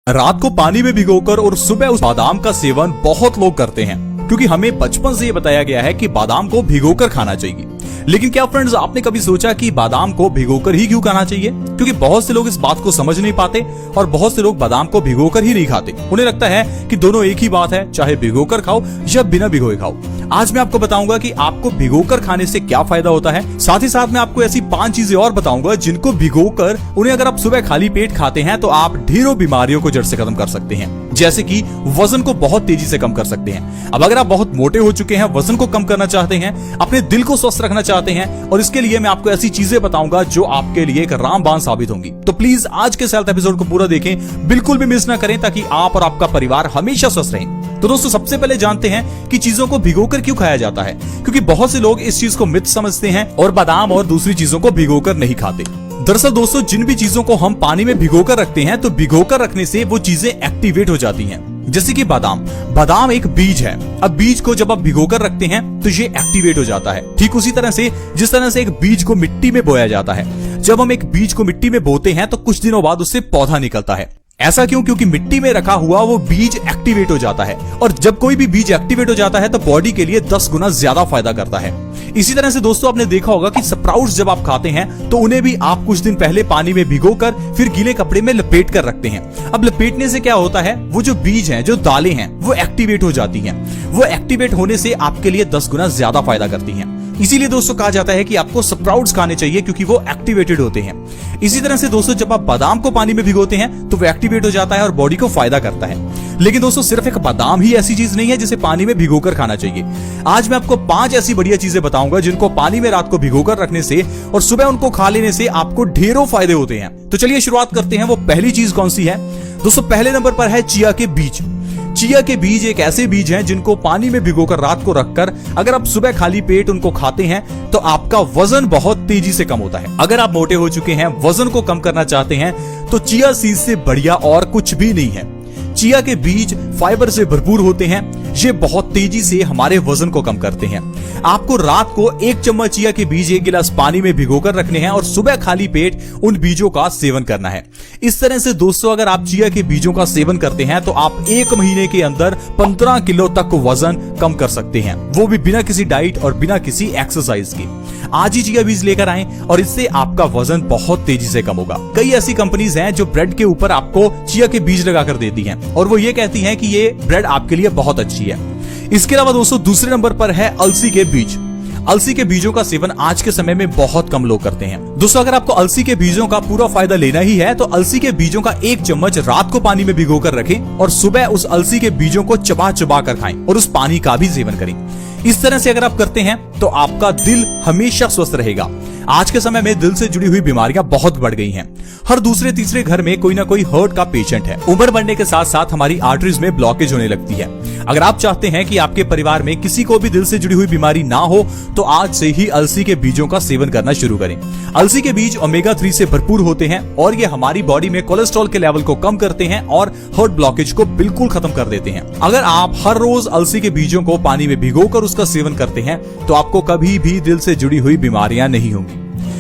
रात को पानी में भिगोकर और सुबह उस बादाम का सेवन बहुत लोग करते हैं, क्योंकि हमें बचपन से ये बताया गया है कि बादाम को भिगोकर खाना चाहिए। लेकिन क्या फ्रेंड्स, आपने कभी सोचा कि बादाम को भिगोकर ही क्यों खाना चाहिए? क्योंकि बहुत से लोग इस बात को समझ नहीं पाते और बहुत से लोग बादाम को भिगोकर ही नहीं खाते। उन्हें लगता है कि दोनों एक ही बात है, चाहे भिगोकर खाओ या बिना भिगोए खाओ। आज मैं आपको बताऊंगा कि आपको भिगोकर खाने से क्या फायदा होता है। साथ ही साथ मैं आपको ऐसी 5 चीजें और बताऊंगा जिनको भिगोकर उन्हें अगर आप सुबह खाली पेट खाते हैं तो आप ढेरों बीमारियों को जड़ से खत्म कर सकते हैं। जैसे कि वजन को बहुत तेजी से कम कर सकते हैं। अब अगर आप बहुत मोटे हो चुके हैं, वजन को कम करना चाहते हैं, अपने दिल को स्वस्थ रखना चाहते हैं, और इसके लिए मैं आपको ऐसी चीजें बताऊंगा जो आपके लिए एक रामबाण साबित होंगी। तो प्लीज आज के हेल्थ एपिसोड को पूरा देखें, बिल्कुल भी मिस ना करें, ताकि आप और आपका परिवार हमेशा स्वस्थ रहें। तो दोस्तों, सबसे पहले जानते हैं कि चीजों को भिगोकर क्यों खाया जाता है। क्योंकि बहुत से लोग इस चीज को मिथ समझते हैं और बादाम और दूसरी चीजों को भिगोकर नहीं खाते। दरअसल दोस्तों, जिन भी चीजों को हम पानी में भिगोकर रखते हैं तो भिगोकर रखने से वो चीजें एक्टिवेट हो जाती हैं। जैसे कि बादाम एक बीज है। अब बीज को जब आप भिगोकर रखते हैं तो ये एक्टिवेट हो जाता है। ठीक उसी तरह से जिस तरह से एक बीज को मिट्टी में बोया जाता है। जब हम एक बीज को मिट्टी में बोते हैं तो कुछ दिनों बाद उससे पौधा निकलता है। ऐसा क्यों? क्योंकि मिट्टी में रखा हुआ वो बीज एक्टिवेट हो जाता है, और जब कोई भी बीज एक्टिवेट हो जाता है तो बॉडी के लिए 10 गुना ज्यादा फायदा करता है। इसी तरह से दोस्तों, आपने देखा होगा कि स्प्राउट्स जब आप खाते हैं तो उन्हें भी आप कुछ दिन पहले पानी में भिगोकर फिर गीले कपड़े में लपेट कर रखते हैं। अब लपेटने से क्या होता है, वो जो बीज हैं, जो दालें हैं, वो एक्टिवेट हो जाती हैं। वो एक्टिवेट होने से आपके लिए 10 गुना ज्यादा फायदा करती हैं। इसीलिए दोस्तों कहा जाता है कि आपको स्प्राउट्स खाने चाहिए, क्योंकि वो एक्टिवेटेड होते हैं। इसी तरह से दोस्तों, जब आप बादाम को पानी में भिगोते हैं तो वो एक्टिवेट हो जाता है और बॉडी को फायदा करता है। लेकिन दोस्तों, सिर्फ एक बादाम ही ऐसी चीज नहीं है जिसे पानी में भिगोकर खाना चाहिए। आज मैं आपको 5 ऐसी बढ़िया चीजें बताऊंगा जिनको पानी में रात को भिगोकर रखने से और सुबह उनको खा लेने से आपको ढेरों फायदे होते हैं। तो चलिए शुरुआत करते हैं। वो पहली चीज कौन सी है दोस्तों? पहले नंबर पर है चिया के बीज। चिया के बीज एक ऐसे बीज हैं जिनको पानी में भिगोकर रात को रखकर अगर आप सुबह खाली पेट उनको खाते हैं तो आपका वजन बहुत तेजी से कम होता है। अगर आप मोटे हो चुके हैं, वजन को कम करना चाहते हैं, तो चिया सीड से बढ़िया और कुछ भी नहीं है। चिया के बीज फाइबर से भरपूर होते हैं। ये बहुत तेजी से हमारे वजन को कम करते हैं। आपको रात को 1 चम्मच चिया के बीज 1 गिलास पानी में भिगोकर रखने हैं और सुबह खाली पेट उन बीजों का सेवन करना है। इस तरह से दोस्तों, अगर आप चिया के बीजों का सेवन करते हैं तो आप 1 महीने के अंदर 15 किलो तक वजन कम कर सकते हैं, वो भी बिना किसी डाइट और बिना किसी एक्सरसाइज के। आज ही चिया बीज लेकर आएं और इससे आपका वजन बहुत तेजी से कम होगा। कई ऐसी कंपनीज हैं जो ब्रेड के ऊपर आपको चिया के बीज लगाकर देती हैं और वो ये कहती हैं कि ये ब्रेड आपके लिए बहुत अच्छी है। इसके अलावा दोस्तों, दूसरे नंबर पर है अलसी के बीज। अलसी के बीजों का सेवन आज के समय में बहुत कम लोग करते हैं। दोस्तों, अगर आपको अलसी के बीजों का पूरा फायदा लेना ही है तो अलसी के बीजों का 1 चम्मच रात को पानी में भिगोकर रखें और सुबह उस अलसी के बीजों को चबा चबा कर खाएं और उस पानी का भी सेवन करें। इस तरह से अगर आप करते हैं तो आपका दिल हमेशा स्वस्थ रहेगा। आज के समय में दिल से जुड़ी हुई बीमारियां बहुत बढ़ गई हैं। हर दूसरे तीसरे घर में कोई ना कोई हार्ट का पेशेंट है। उम्र बढ़ने के साथ साथ हमारी आर्टरीज में ब्लॉकेज होने लगती है। अगर आप चाहते हैं कि आपके परिवार में किसी को भी दिल से जुड़ी हुई बीमारी ना हो तो आज से ही अलसी के बीजों का सेवन करना शुरू करें। अलसी के बीज ओमेगा 3 से भरपूर होते हैं और ये हमारी बॉडी में कोलेस्ट्रॉल के लेवल को कम करते हैं और हार्ट ब्लॉकेज को बिल्कुल खत्म कर देते हैं। अगर आप हर रोज अलसी के बीजों को पानी में भिगोकर उसका सेवन करते हैं तो आपको कभी भी दिल से जुड़ी हुई बीमारियां नहीं होंगी।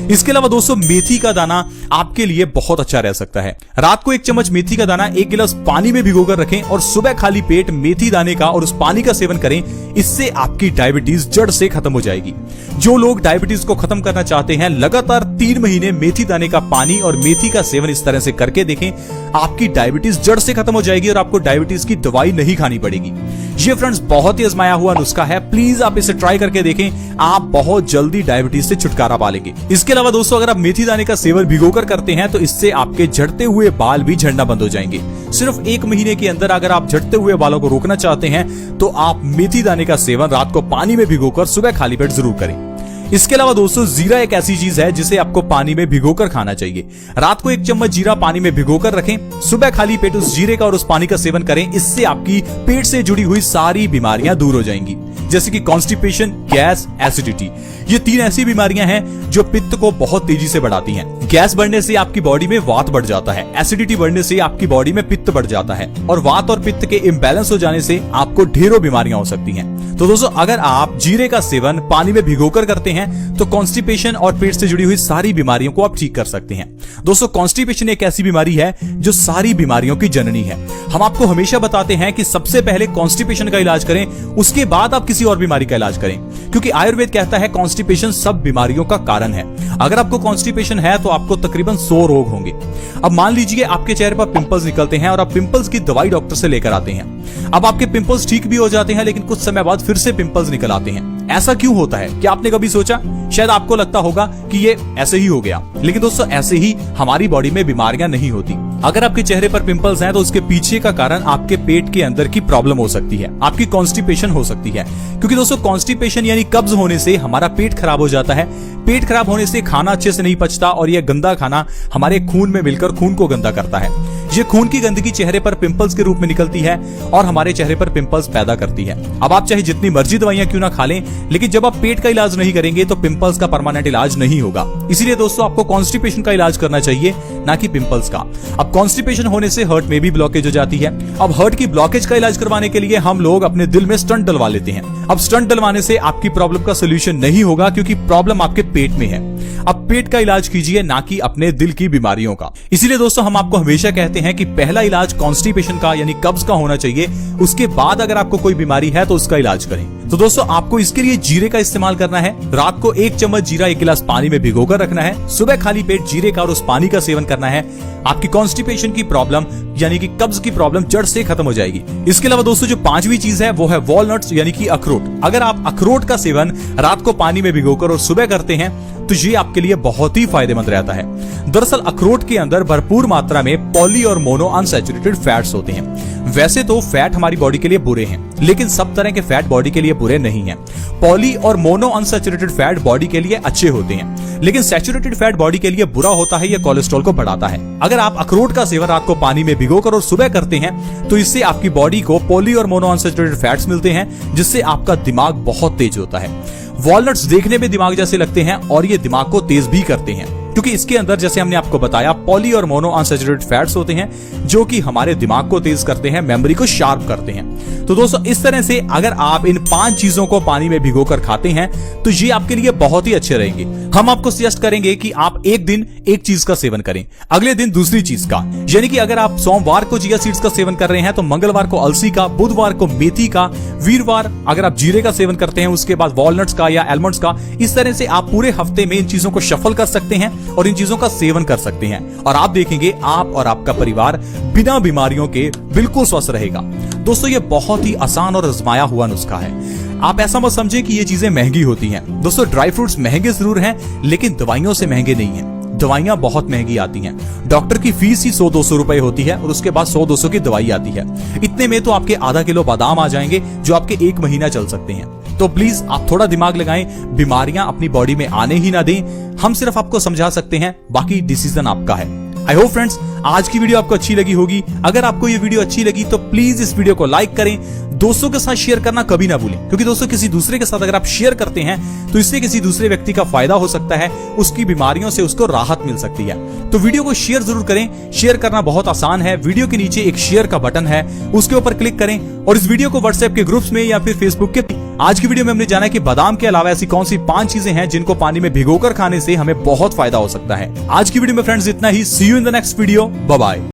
इसके अलावा दोस्तों, मेथी का दाना आपके लिए बहुत अच्छा रह सकता है। रात को 1 चम्मच मेथी का दाना 1 गिलास पानी में भिगोकर रखें और सुबह खाली पेट मेथी दाने का और उस पानी का सेवन करें। इससे आपकी डायबिटीज जड़ से खत्म हो जाएगी। जो लोग डायबिटीज को खत्म करना चाहते हैं, लगातार 3 महीने मेथी दाने का पानी और मेथी का सेवन इस तरह से करके देखें, आपकी डायबिटीज जड़ से खत्म हो जाएगी और आपको डायबिटीज की दवाई नहीं खानी पड़ेगी। ये फ्रेंड्स बहुत ही आजमाया हुआ नुस्खा है। प्लीज आप इसे ट्राई करके देखें, आप बहुत जल्दी डायबिटीज से छुटकारा पा लेंगे। इसके अलावा दोस्तों, अगर आप मेथी दाने का सेवन भिगोकर करते हैं तो इससे आपके झड़ते हुए बाल भी झड़ना बंद हो जाएंगे। सिर्फ 1 महीने के अंदर अगर आप झड़ते हुए बालों को रोकना चाहते हैं तो आप मेथी दाने का सेवन रात को पानी में भिगोकर सुबह खाली पेट जरूर करें। इसके अलावा दोस्तों, जीरा एक ऐसी चीज है जिसे आपको पानी में भिगोकर खाना चाहिए। रात को 1 चम्मच जीरा पानी में भिगोकर रखें, सुबह खाली पेट उस जीरे का और उस पानी का सेवन करें। इससे आपकी पेट से जुड़ी हुई सारी बीमारियां दूर हो जाएंगी। जैसे कि कॉन्स्टिपेशन, गैस, एसिडिटी। ये 3 ऐसी बीमारियां हैं जो पित्त को बहुत तेजी से बढ़ाती हैं। गैस बढ़ने से आपकी बॉडी में वात बढ़ जाता है, एसिडिटी बढ़ने से आपकी बॉडी में पित्त बढ़ जाता है, और वात और पित्त के इम्बैलेंस हो जाने से आपको ढेरों बीमारियां हो सकती हैं। तो दोस्तों, अगर आप जीरे का सेवन पानी में भिगोकर करते हैं तो कॉन्स्टिपेशन और पेट से जुड़ी हुई सारी बीमारियों को आप ठीक कर सकते हैं। दोस्तों, कॉन्स्टिपेशन एक ऐसी बीमारी है जो सारी बीमारियों की जननी है। हम आपको हमेशा बताते हैं कि सबसे पहले कॉन्स्टिपेशन का इलाज करें, उसके बाद आप किसी और बीमारी का इलाज करें, क्योंकि आयुर्वेद कहता है कॉन्स्टिपेशन सब बीमारियों का कारण है। अगर आपको कॉन्स्टिपेशन है तो आपको तकरीबन 100 रोग होंगे। अब मान लीजिए आपके चेहरे पर पिंपल्स निकलते हैं और आप पिंपल्स की दवाई डॉक्टर से लेकर आते हैं। अब आपके पिंपल्स ठीक भी हो जाते हैं, लेकिन कुछ समय बाद फिर से पिंपल्स निकल आते हैं। ऐसा क्यों होता है? क्या आपने कभी सोचा? शायद आपको लगता होगा कि ये ऐसे ही हो गया, लेकिन दोस्तों ऐसे ही हमारी बॉडी में बीमारियां नहीं होती। अगर आपके चेहरे पर पिंपल्स हैं तो उसके पीछे का कारण आपके पेट के अंदर की प्रॉब्लम हो सकती है, आपकी कॉन्स्टिपेशन हो सकती है। क्योंकि दोस्तों, कॉन्स्टिपेशन यानी कब्ज होने से हमारा पेट खराब हो जाता है। पेट खराब होने से खाना अच्छे से नहीं पचता और यह गंदा खाना हमारे खून में मिलकर खून को गंदा करता है। ये खून की गंदगी चेहरे पर पिंपल्स के रूप में निकलती है और हमारे चेहरे पर पिंपल्स पैदा करती है। अब आप चाहे जितनी मर्जी दवाइयां क्यों ना खा लें, लेकिन जब आप पेट का इलाज नहीं करेंगे तो पिंपल्स का परमानेंट इलाज नहीं होगा। इसीलिए दोस्तों, आपको कॉन्स्टिपेशन का इलाज करना चाहिए, ना कि पिंपल्स का। अब कॉन्स्टिपेशन होने से हार्ट में भी ब्लॉकेज हो जाती है। अब हार्ट की ब्लॉकेज का इलाज करवाने के लिए हम लोग अपने दिल में स्टंट डलवा लेते हैं। अब स्टंट डलवाने से आपकी प्रॉब्लम का सोल्यूशन नहीं होगा, क्योंकि प्रॉब्लम आपके पेट में है। अब पेट का इलाज कीजिए, ना कि अपने दिल की बीमारियों का। इसीलिए दोस्तों, हम आपको हमेशा कहते हैं कि पहला इलाज कॉन्स्टिपेशन का यानी कब्ज का होना चाहिए। उसके बाद अगर आपको कोई बीमारी है तो उसका इलाज करें। तो दोस्तों, आपको इसके लिए जीरे का इस्तेमाल करना है। रात को 1 चम्मच जीरा 1 गिलास पानी में भिगोकर रखना है। सुबह खाली पेट जीरे का और उस पानी का सेवन करना है। आपकी कॉन्स्टिपेशन की प्रॉब्लम यानी कि कब्ज की प्रॉब्लम जड़ से खत्म हो जाएगी। इसके अलावा दोस्तों, जो 5वीं चीज है वो है वॉलनट्स यानी कि अखरोट। अगर आप अखरोट का सेवन रात को पानी में भिगोकर और सुबह करते हैं तो ये आपके लिए बहुत ही फायदेमंद रहता है। दरअसल अखरोट के अंदर भरपूर मात्रा में पॉली और मोनो अनसैचुरेटेड फैट्स होते हैं। वैसे तो फैट हमारी बॉडी के लिए बुरे हैं, लेकिन सब तरह के फैट बॉडी के लिए बुरे नहीं हैं। पॉली और मोनो अनसैचुरेटेड फैट बॉडी के लिए अच्छे होते हैं, लेकिन सैचुरेटेड फैट बॉडी के लिए बुरा होता है, यह कोलेस्ट्रॉल को बढ़ाता है। अगर आप अखरोट का सेवन रात को पानी में भिगोकर और सुबह करते हैं तो इससे आपकी बॉडी को पॉली और मोनो अनसैचुरेटेड फैट्स मिलते हैं, जिससे आपका दिमाग बहुत तेज होता है। वॉलनट्स देखने में दिमाग जैसे लगते हैं और ये दिमाग को तेज भी करते हैं, क्योंकि इसके अंदर जैसे हमने आपको बताया पॉली और मोनो अनसैचुरेटेड फैट्स होते हैं, जो कि हमारे दिमाग को तेज करते हैं, मेमोरी को शार्प करते हैं। तो दोस्तों, इस तरह से अगर आप इन 5 चीजों को पानी में भिगोकर खाते हैं तो ये आपके लिए बहुत ही अच्छे रहेंगे। हम आपको सजेस्ट करेंगे कि आप एक दिन एक चीज का सेवन करें, अगले दिन दूसरी चीज का। यानी कि अगर आप सोमवार को चिया सीड्स का सेवन कर रहे हैं तो मंगलवार को अलसी का, बुधवार को मेथी का, वीरवार अगर आप जीरे का सेवन करते हैं, उसके बाद वॉलनट्स का या एलमंड्स का। इस तरह से आप पूरे हफ्ते में इन चीजों को शफल कर सकते हैं और इन चीजों का सेवन कर सकते हैं, और आप देखेंगे आप और आपका परिवार बिना बीमारियों के बिल्कुल स्वस्थ रहेगा। दोस्तों, ये बहुत ही आसान और आजमाया हुआ नुस्खा है। आप ऐसा मत समझे कि ये चीजें महंगी होती हैं। दोस्तों, ड्राई फ्रूट्स महंगे जरूर हैं, लेकिन दवाइयों से महंगे नहीं हैं। दवाइयां बहुत महंगी आती हैं। डॉक्टर की फीस ही 100-200 रुपए होती है और उसके बाद 100-200 की दवाई आती है। इतने में तो आपके आधा किलो बादाम आ जाएंगे, जो आपके 1 महीना चल सकते हैं। तो प्लीज आप थोड़ा दिमाग लगाएं, बीमारियां अपनी बॉडी में आने ही ना दें। हम सिर्फ आपको समझा सकते हैं, बाकी डिसीजन आपका है। आई होप फ्रेंड्स, आज की वीडियो आपको अच्छी लगी होगी। अगर आपको ये वीडियो अच्छी लगी तो प्लीज इस वीडियो को लाइक करें, दोस्तों के साथ शेयर करना कभी ना भूलें, क्योंकि दोस्तों किसी दूसरे के साथ अगर आप शेयर करते हैं तो इससे किसी दूसरे व्यक्ति का फायदा हो सकता है, उसकी बीमारियों से उसको राहत मिल सकती है। तो वीडियो को शेयर जरूर करें। शेयर करना बहुत आसान है। वीडियो के नीचे एक शेयर का बटन है, उसके ऊपर क्लिक करें और इस वीडियो को व्हाट्सएप के ग्रुप्स में या फिर फेसबुक के। आज की वीडियो में हमने जाना कि बादाम के अलावा ऐसी कौन सी 5 चीजें हैं जिनको पानी में भिगोकर खाने से हमें बहुत फायदा हो सकता है। आज की वीडियो में फ्रेंड्स इतना ही। See you in the next video. Bye bye.